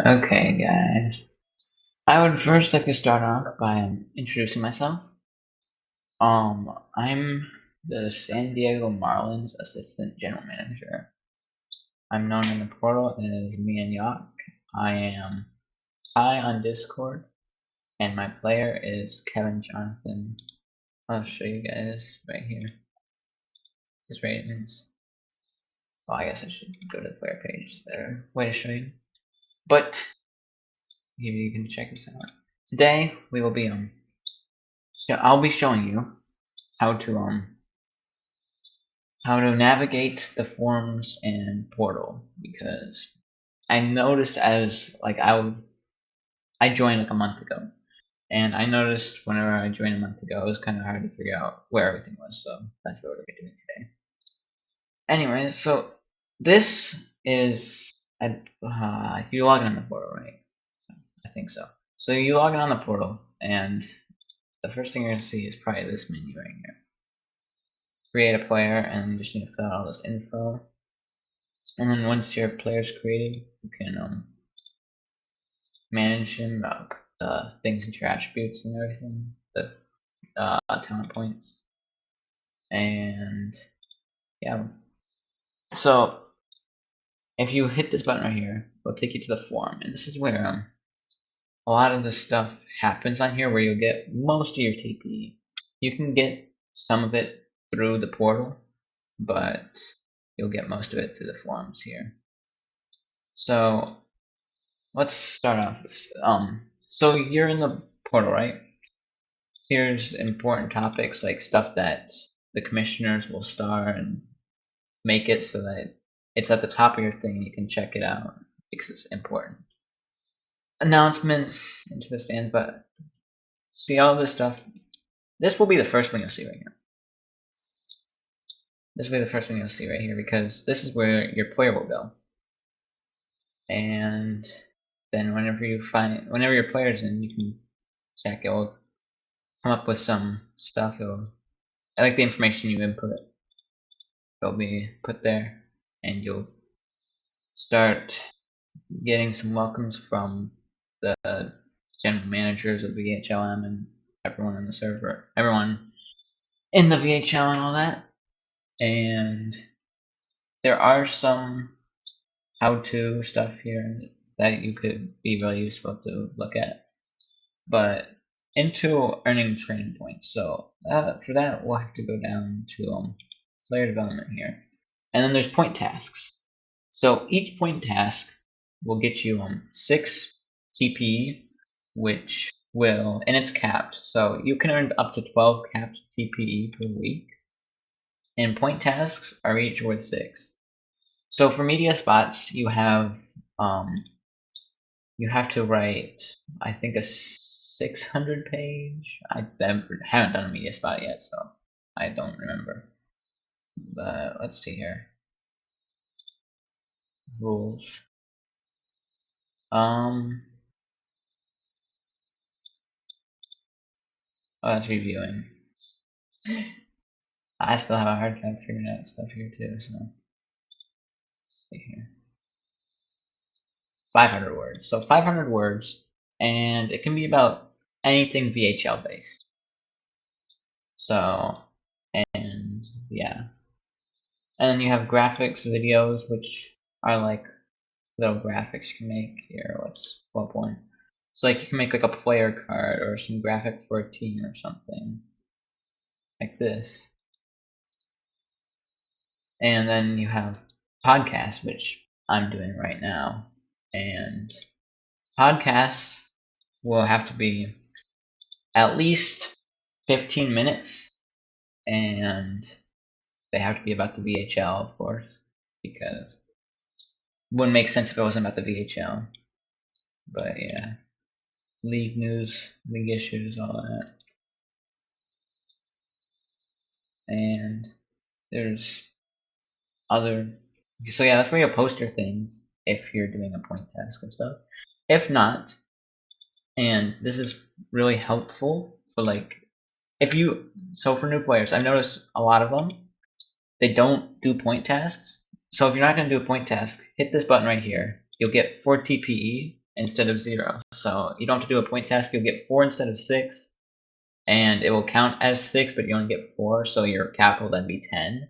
Okay, guys. I would first like to start off by introducing myself. I'm the San Diego Marlins Assistant General Manager. I'm known in the portal as Me and Yak. I am high on Discord, and my player is Kevin Jonathan. I'll show you guys right here his ratings. Well, I guess I should go to the player page. It's a better way to show you. But you can check this out. Today we will be so I'll be showing you how to navigate the forums and portal, because I noticed I joined like a month ago, and I noticed whenever I joined a month ago it was kind of hard to figure out where everything was, so that's what we're doing today. Anyways, so this is you log in on the portal, right? I think so. So you log in on the portal, and the first thing you're gonna see is probably this menu right here. Create a player, and you just need to fill out all this info. And then once your player's created, you can manage him, things into your attributes and everything, the talent points, and yeah. So if you hit this button right here, it'll take you to the forum, and this is where a lot of the stuff happens on here, where you'll get most of your TPE. You can get some of it through the portal, but you'll get most of it through the forums here. So let's start off with, so you're in the portal, right? Here's important topics, like stuff that the commissioners will star and make it so that it's at the top of your thing. You can check it out because it's important. Announcements into the stands, but see all this stuff. This will be the first one you'll see right here. This will be the first one you'll see right here, because this is where your player will go. And then whenever your player's in, you can check. It will come up with some stuff. I like the information you input. It'll be put there, and you'll start getting some welcomes from the general managers of VHLM and everyone on the server, everyone in the VHL and all that. And there are some how-to stuff here that you could be really useful to look at, but into earning training points. So for that, we'll have to go down to player development here, and then there's point tasks. So each point task will get you 6 TPE, which will, and it's capped, so you can earn up to 12 capped TPE per week, and point tasks are each worth 6. So for media spots, you have to write, I think, a 600 page. I haven't done a media spot yet, so I don't remember. But let's see here. Rules. Oh, that's reviewing. I still have a hard time figuring out stuff here too, so let's see here. 500 words. So 500 words, and it can be about anything VHL based. So, and yeah. And then you have graphics, videos, which are like little graphics you can make here. Let's pull up one. So like you can make like a player card or some graphic for a team or something like this. And then you have podcasts, which I'm doing right now. And podcasts will have to be at least 15 minutes, and they have to be about the VHL, of course, because it wouldn't make sense if it wasn't about the VHL. But yeah, league news, league issues, all that. And there's other, so yeah, that's where you'll post your things if you're doing a point task and stuff. If not, and this is really helpful for like, so for new players, I've noticed a lot of them, they don't do point tasks. So if you're not going to do a point task, hit this button right here. You'll get 4 TPE, instead of 0. So you don't have to do a point task. You'll get 4 instead of 6, and it will count as 6, but you only get 4, so your cap will then be 10.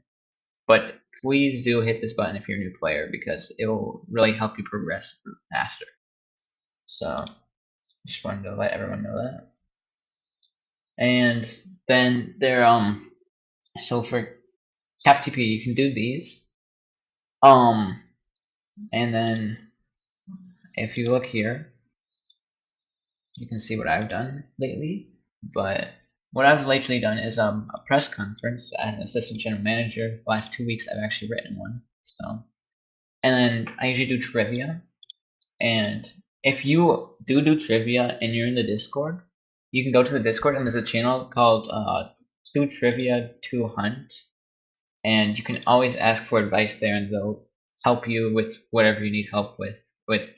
But please do hit this button if you're a new player, because it will really help you progress faster. So just wanted to let everyone know that. And then there so for cap TPE you can do these. And then if you look here, you can see what I've done lately. But what I've lately done is a press conference as an assistant general manager. The last 2 weeks I've actually written one. So, and then I usually do trivia. And if you do trivia and you're in the Discord, you can go to the Discord and there's a channel called To Trivia to Hunt, and you can always ask for advice there, and they'll help you with whatever you need help with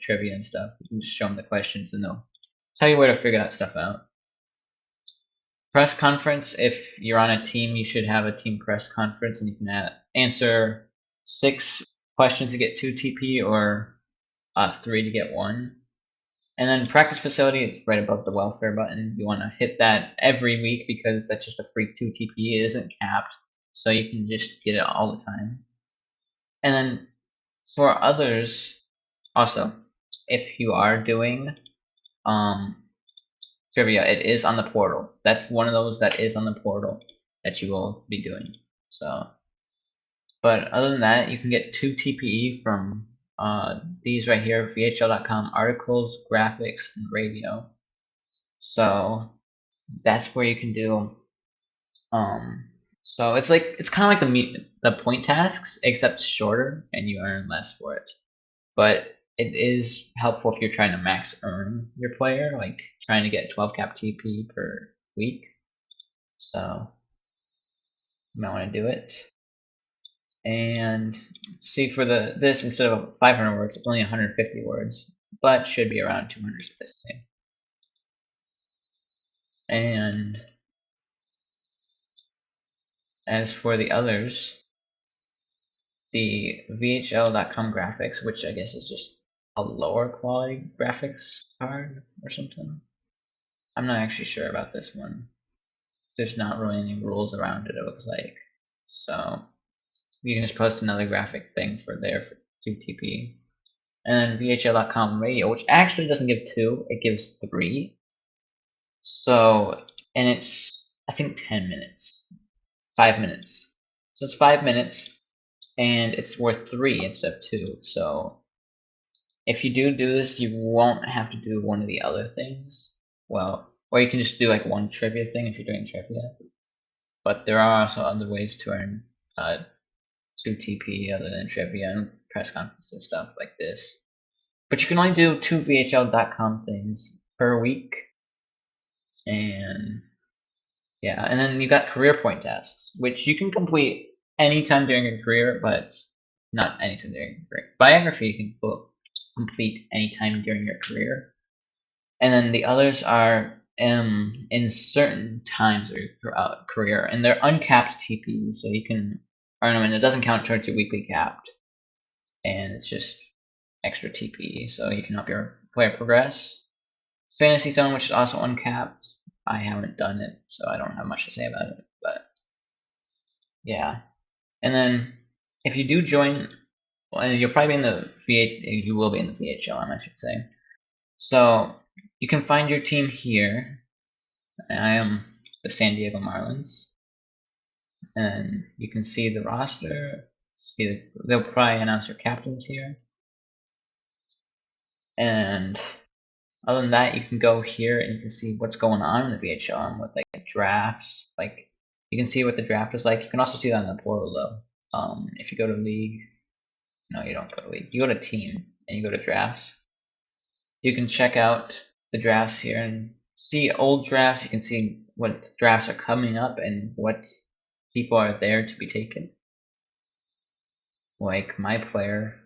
trivia and stuff. You can just show them the questions, and they'll tell you where to figure that stuff out. Press conference, if you're on a team, you should have a team press conference, and you can answer 6 questions to get 2 TP, or 3 to get 1. And then practice facility is right above the welfare button. You want to hit that every week because that's just a free 2 TP. It isn't capped, so you can just get it all the time. And then for others, also, if you are doing trivia, it is on the portal. That's one of those that is on the portal that you will be doing. So, but other than that, you can get 2 TPE from these right here, VHL.com articles, graphics, and radio. So that's where you can do. So it's kind of like the point tasks, except shorter, and you earn less for it. But it is helpful if you're trying to max earn your player, like trying to get 12 cap TP per week. So you might want to do it. And see, for this, instead of 500 words, it's only 150 words, but should be around 200 for this thing. And as for the others, the VHL.com graphics, which I guess is just a lower quality graphics card or something. I'm not actually sure about this one. There's not really any rules around it, it looks like. So you can just post another graphic thing for there for 2 TP. And then VHL.com radio, which actually doesn't give 2, it gives 3. So, and it's, I think, 10 minutes. 5 minutes. So it's 5 minutes, and it's worth 3 instead of 2. So if you do this, you won't have to do one of the other things. Well, or you can just do like one trivia thing if you're doing trivia. But there are also other ways to earn 2 TP other than trivia and press conferences and stuff like this. But you can only do 2 VHL.com things per week. And yeah, and then you got career point tasks, which you can complete anytime during your career, but not anytime during your career. Biography you can complete anytime during your career. And then the others are in certain times of your career, and they're uncapped TP, so you can earn them, and it doesn't count towards your weekly capped. And it's just extra TP, so you can help your player progress. Fantasy Zone, which is also uncapped. I haven't done it, so I don't have much to say about it, but yeah. And then if you do join, well, you'll probably be in the you will be in the VHLM, I should say. So you can find your team here. I am the San Diego Marlins, and you can see the roster. They'll probably announce your captains here, and other than that, you can go here and you can see what's going on in the VHL with like drafts. Like you can see what the draft is like. You can also see that in the portal though. If you go to league, no, you don't go to league. You go to team and you go to drafts. You can check out the drafts here and see old drafts. You can see what drafts are coming up and what people are there to be taken. Like my player,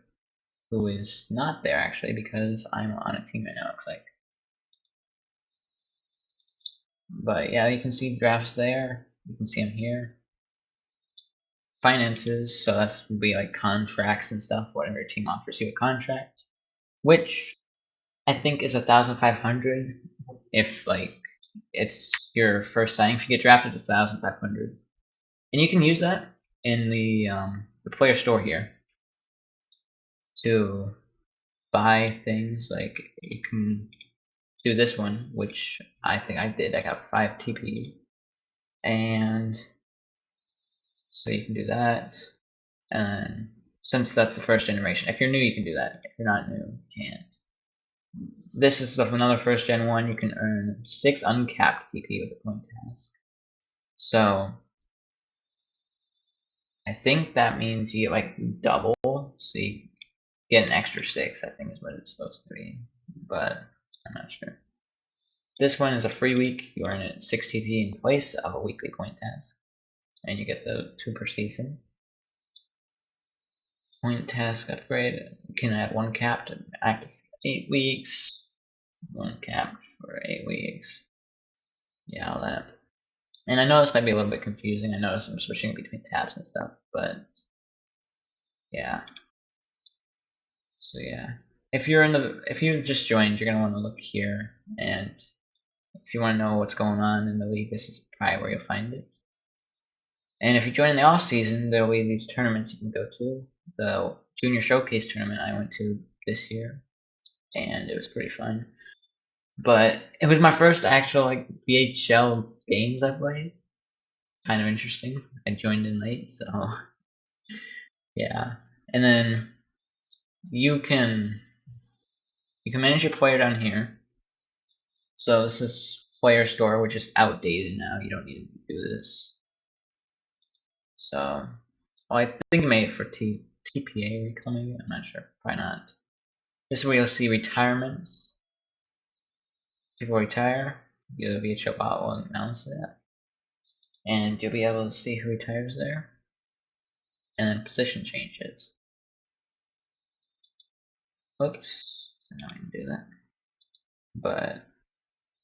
who is not there actually because I'm on a team right now, it looks like. But yeah, you can see drafts there. You can see them here. Finances, so that's would be like contracts and stuff. Whatever your team offers you a contract, which I think is 1,500 if like it's your first signing. If you get drafted, it's 1,500, and you can use that in the player store here to buy things. Like you can do this one, which I think I did. I got 5 TPE, and so you can do that. And since that's the first generation, if you're new, you can do that. If you're not new, you can't. This is another first gen one. You can earn 6 uncapped TP with a point task. So I think that means you get like double. So you get an extra 6, I think is what it's supposed to be. But I'm not sure. This one is a free week. You earn 6 TP in place of a weekly point task. And you get the 2 per season. Point task upgrade. You can add 1 cap to active 8 weeks. 1 cap for 8 weeks. Yeah, all that. And I know this might be a little bit confusing. I notice I'm switching between tabs and stuff, but yeah. So yeah, if you just joined, you're gonna want to look here, and if you want to know what's going on in the league, this is probably where you'll find it. And if you join in the off season, there'll be these tournaments you can go to. The Junior Showcase tournament I went to this year, and it was pretty fun. But it was my first actual like VHL games I played. Kind of interesting. I joined in late, so yeah. And then you can manage your player down here. So this is player store, which is outdated now. You don't need to do this. So I think I made it for TPA recall. I'm not sure. Probably not. This is where you'll see retirements. People retire. You'll be a bot will announce that, and you'll be able to see who retires there, and then position changes. Whoops, I know I can do that. But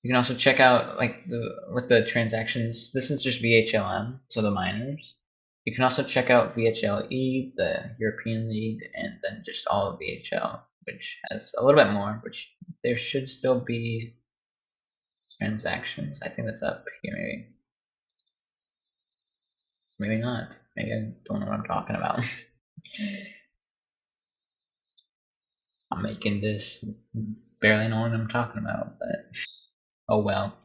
you can also check out like with the transactions. This is just VHLM, so the minors. You can also check out VHLE, the European League, and then just all of VHL, which has a little bit more. Which there should still be transactions. I think that's up here, maybe. Maybe not. Maybe I don't know what I'm talking about. I'm making this barely know what I'm talking about, but oh well.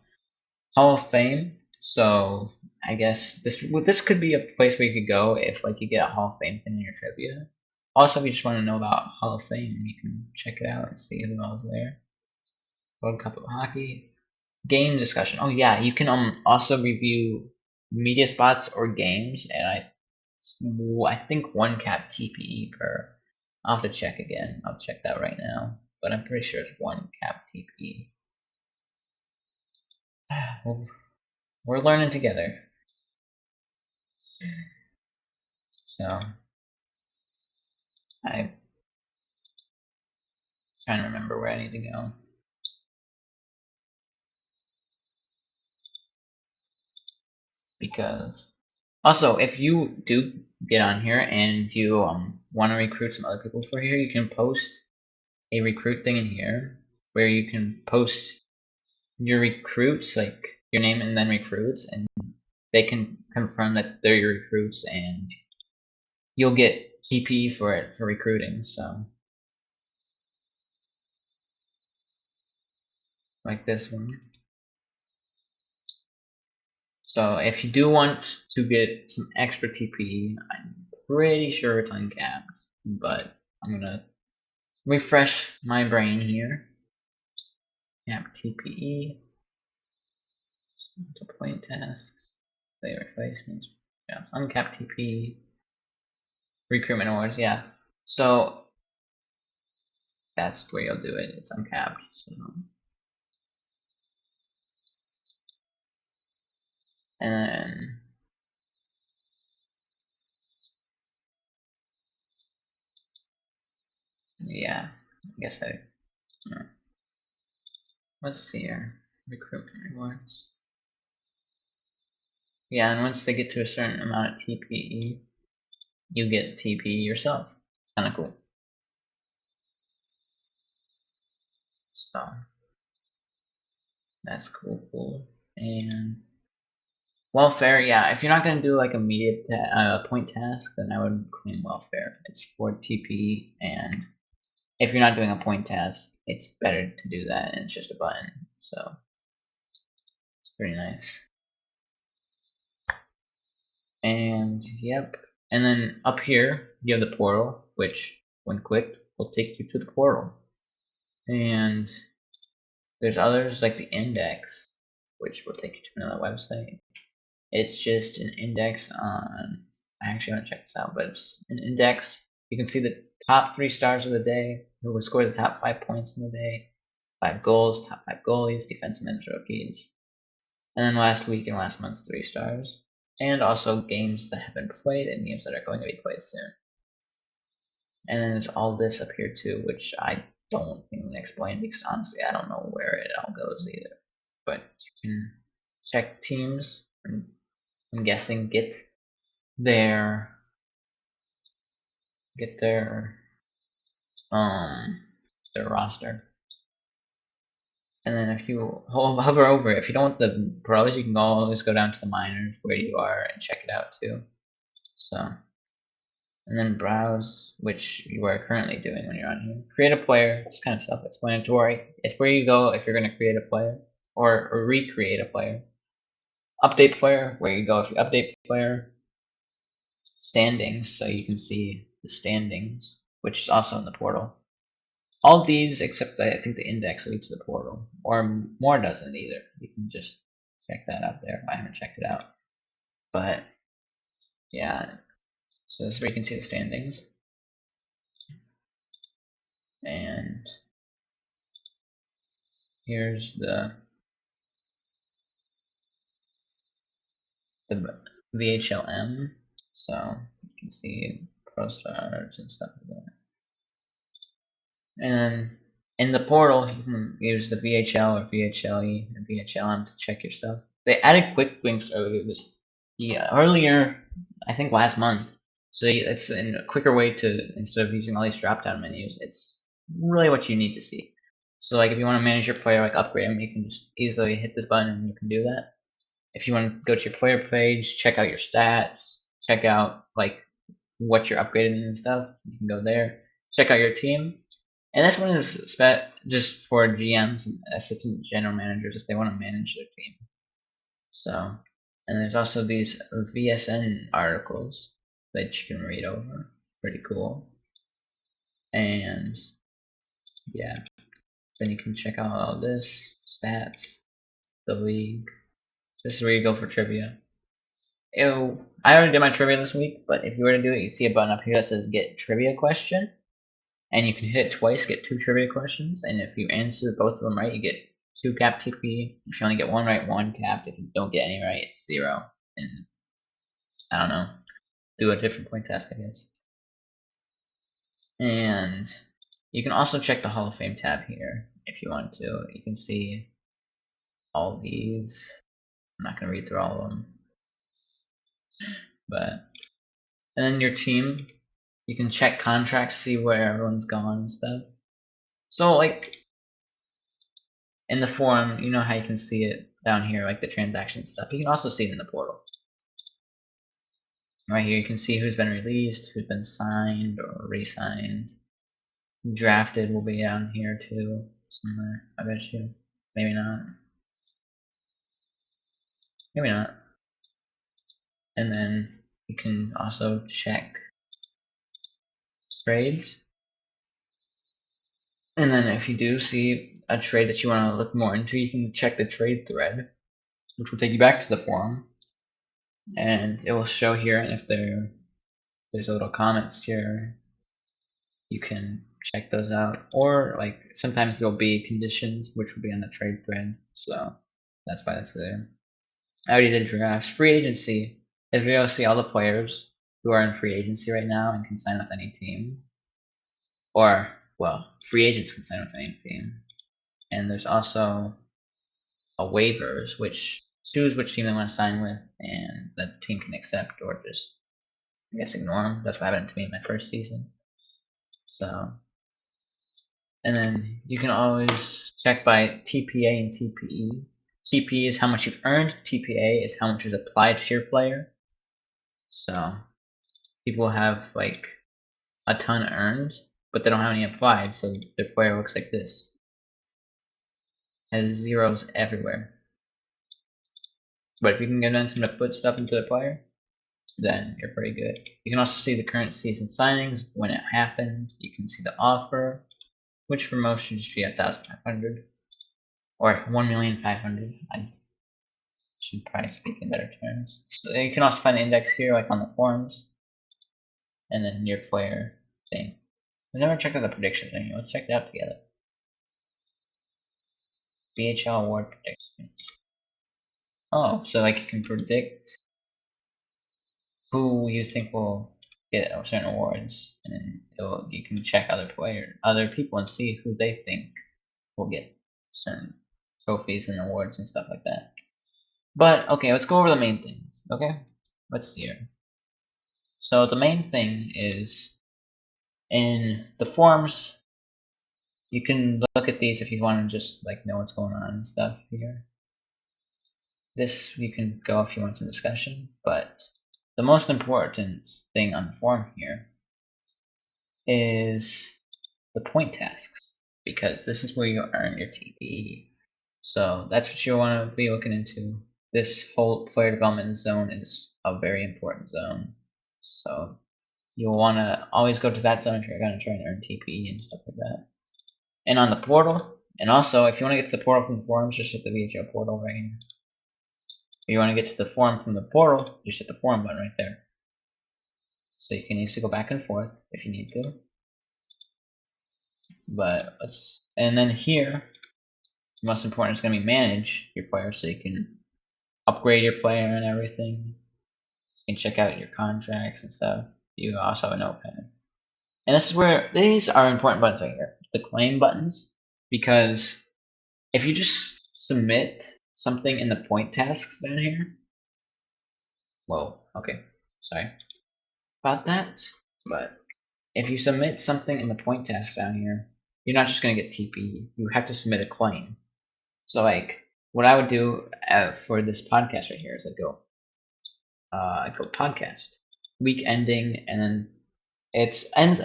Hall of Fame. So I guess this could be a place where you could go if like you get a Hall of Fame thing in your trivia. Also, if you just want to know about Hall of Fame, you can check it out and see who else there. World Cup of Hockey, game discussion. Oh yeah, you can also review media spots or games, and I think 1 cap TPE per. I'll have to check again. I'll check that right now, but I'm pretty sure it's 1 cap TPE. We're learning together. So I'm trying to remember where I need to go. Because also, if you do get on here and you want to recruit some other people for here, you can post a recruit thing in here where you can post your recruits, like your name and then recruits, and they can confirm that they're your recruits, and you'll get TP for it for recruiting. So like this one. So if you do want to get some extra TP, I'm pretty sure it's uncapped, but I'm gonna refresh my brain here. Cap TPE, deployment tasks, player replacements, yeah, uncapped TP, recruitment awards, yeah. So that's where you'll do it. It's uncapped. So and then yeah, I guess I. Let's see here. Recruitment rewards. Yeah, and once they get to a certain amount of TPE, you get TPE yourself. It's kind of cool. So that's cool. And welfare, yeah. If you're not gonna do like immediate point task, then I would claim welfare. It's for TPE, and if you're not doing a point task, it's better to do that, and it's just a button. So it's pretty nice. And yep. And then up here you have the portal, which when clicked will take you to the portal. And there's others like the index, which will take you to another website. It's just an index on. I actually want to check this out, but it's an index. You can see the top 3 stars of the day, who would score the top 5 points in the day, 5 goals, top 5 goalies, defensemen, and rookies. And then last week and last month's 3 stars. And also games that have been played and games that are going to be played soon. And then there's all this up here too, which I don't even explain because honestly I don't know where it all goes either. But you can check teams, and I'm guessing get their their roster. And then if you hover over it, if you don't want the pros, you can always go down to the minors where you are and check it out too. So, and then browse, which you are currently doing when you're on here. Create a player. It's kind of self-explanatory. It's where you go if you're going to create a player or recreate a player. Update player, where you go if you update the player. Standings, so you can see the standings, which is also in the portal. All these except I think the index leads to the portal, or more doesn't either. You can just check that out there. I haven't checked it out, but yeah. So this is where you can see the standings, and here's the VHLM. So you can see pro stars and stuff like that. And then in the portal, you can use the VHL or VHLE and VHLM to check your stuff. They added quick links earlier, I think last month. So it's a quicker way to, instead of using all these drop down menus, it's really what you need to see. So like if you want to manage your player, like upgrade them, you can just easily hit this button and you can do that. If you want to go to your player page, check out your stats, check out like what you're upgrading and stuff, you can go there. Check out your team. And this one is just for GMs and assistant general managers if they want to manage their team. So, and there's also these VSN articles that you can read over. Pretty cool. And yeah, then you can check out all this stats, the league. This is where you go for trivia. Ew, I already did my trivia this week, but if you were to do it, you see a button up here that says "Get Trivia Question." And you can hit it twice, get 2 trivia questions, and if you answer both of them right, you get 2 cap TP. If you only get 1 right, 1 capped. If you don't get any right, it's 0. And I don't know, do a different point task, I guess. And you can also check the Hall of Fame tab here if you want to. You can see all these. I'm not gonna read through all of them, but and then your team, you can check contracts, see where everyone's gone and stuff. So like in the forum, you know how you can see it down here, like the transaction stuff. You can also see it in the portal. Right here, you can see who's been released, who's been signed or re-signed. Drafted will be down here too, somewhere. I bet you. Maybe not. Maybe not. And then you can also check trades. And then if you do see a trade that you want to look more into, you can check the trade thread, which will take you back to the forum. And it will show here, and if there's a little comments here, you can check those out. Or like sometimes there'll be conditions which will be on the trade thread, so that's why that's there. I already did drafts. Free agency is where you'll see all the players who are in free agency right now and can sign with any team. Or well, free agents can sign with any team. And there's also a waivers, which choose which team they want to sign with, and the team can accept or just, I guess, ignore them. That's what happened to me in my first season. So And then you can always check by TPA and TPE. TPE is how much you've earned. TPA is how much is applied to your player. So people have like a ton earned, but they don't have any applied, so their player looks like this. Has zeros everywhere. But if you can convince them to put stuff into the player, then you're pretty good. You can also see the current season signings, when it happened. You can see the offer, which for most should just be 1,500 or 1,500,000. I should probably speak in better terms. So you can also find the index here, like on the forums, and then your player thing. I've never checked out the prediction thing. Let's check it out together. BHL award predictions. Oh, so like you can predict who you think will get certain awards, and then you can check other people, and see who they think will get certain trophies and awards and stuff like that. But okay, let's go over the main things. Okay, let's see here. So the main thing is in the forums. You can look at these if you want to just like know what's going on and stuff here. This you can go if you want some discussion, but the most important thing on the forum here is the point tasks, because this is where you earn your TPE. So that's what you want to be looking into. This whole player development zone is a very important zone. So you'll want to always go to that zone if you're going to try and earn TPE and stuff like that. And on the portal, and also if you want to get to the portal from the forums, just hit the VHO portal right here. If you want to get to the forum from the portal, just hit the forum button right there. So you can easily go back and forth if you need to. But and then here, the most important is going to be manage your player, so you can upgrade your player and everything. You can check out your contracts and stuff. You also have a notepad. And this is where these are important buttons right here, the claim buttons, because if you just submit something in the point tasks down here, whoa, okay, sorry about that, but if you submit something in the point task down here, you're not just going to get TP, you have to submit a claim. So like, what I would do for this podcast right here is I go podcast, week ending, and then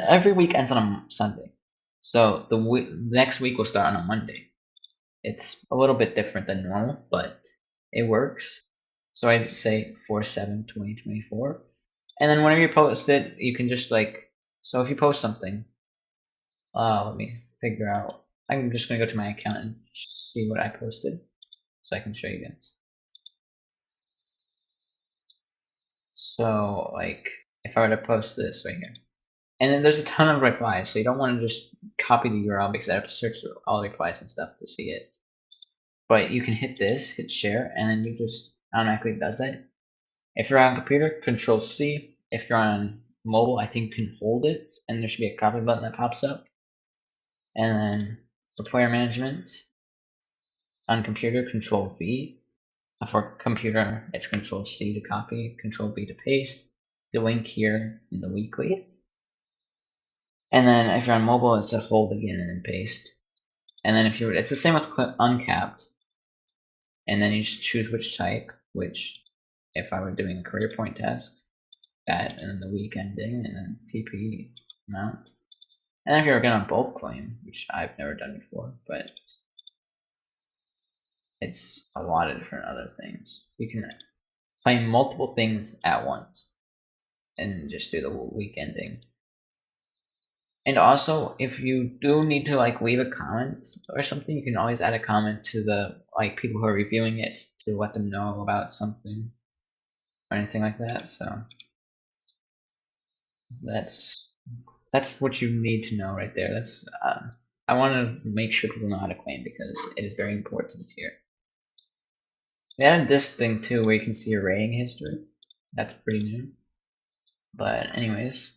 every week ends on a Sunday. So the next week will start on a Monday. It's a little bit different than normal, but it works. So I'd say 4/7/2024. And then whenever you post it, you can just like, so if you post something, let me figure out, I'm just gonna go to my account and see what I posted, so I can show you guys. So like, if I were to post this right here, and then there's a ton of replies, so you don't want to just copy the URL because I have to search through all the replies and stuff to see it. But you can hit this, hit share, and then you just automatically does it. If you're on computer, Control C. If you're on mobile, I think you can hold it, and there should be a copy button that pops up. And then for player management, on computer, Control V. For computer, it's Control C to copy, Control V to paste the link here in the weekly. And then if you're on mobile, it's a hold again and then paste. And then it's the same with uncapped. And then you just choose which type, which if I were doing a career point task, that, and then the week ending, and then TPE amount. And if you're gonna bulk claim, which I've never done before, but it's a lot of different other things. You can claim multiple things at once and just do the week ending. And also, if you do need to like leave a comment or something, you can always add a comment to the like people who are reviewing it to let them know about something or anything like that. So that's what you need to know right there. That's I want to make sure people know how to claim because it is very important here. They added this thing too where you can see your rating history. That's pretty new. But anyways,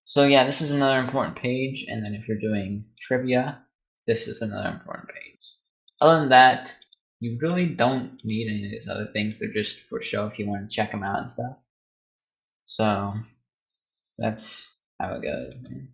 so yeah, this is another important page, and then if you're doing trivia, this is another important page. Other than that, you really don't need any of these other things. They're just for show if you want to check them out and stuff. So that's how it goes, man.